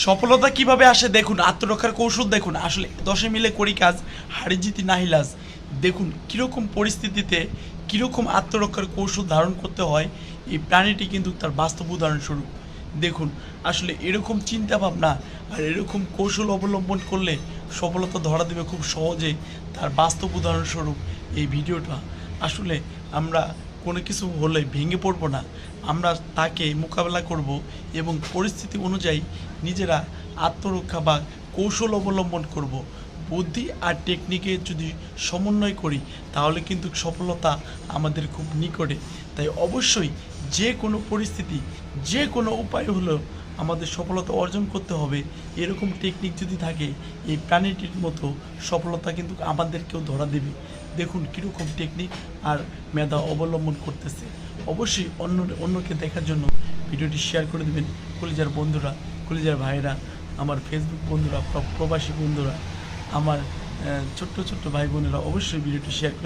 সফলতা কিভাবে আসে দেখুন, আত্মরক্ষার কৌশল দেখুন। আসলে দশে মিলে করি কাজ, হারি জিতি নাহিলাজ। দেখুন কীরকম পরিস্থিতিতে কীরকম আত্মরক্ষার কৌশল ধারণ করতে হয়, এই প্রাণীটি কিন্তু তার বাস্তব উদাহরণস্বরূপ। দেখুন আসলে এরকম চিন্তা ভাবনা আর এরকম কৌশল অবলম্বন করলে সফলতা ধরা দেবে খুব সহজে, তার বাস্তব উদাহরণস্বরূপ এই ভিডিওটা। আসলে আমরা কোনো কিছু হলে ভেঙে পড়বো না, আমরা তাকে মোকাবেলা করব এবং পরিস্থিতি অনুযায়ী নিজেরা আত্মরক্ষা বা কৌশল অবলম্বন করব। বুদ্ধি আর টেকনিকে যদি সমন্বয় করি তাহলে কিন্তু সফলতা আমাদের খুব নিকটে। তাই অবশ্যই যে কোনো পরিস্থিতি, যে কোনো উপায় হলেও আমাদের সফলতা অর্জন করতে হবে। এরকম টেকনিক যদি থাকে, এই প্রাণীটির মতো সফলতা কিন্তু আমাদেরকেও ধরা দেবে। দেখুন কীরকম টেকনিক আর মেধা অবলম্বন করতেছে। অবশ্যই অন্যকে দেখার জন্য ভিডিওটি শেয়ার করে দেবেন। কলিজার বন্ধুরা, কলিজার ভাইরা, আমার ফেসবুক বন্ধুরা, প্রবাসী বন্ধুরা, আমার ছোট্ট ছোট্ট ভাই বোনেরা অবশ্যই ভিডিওটি শেয়ার করে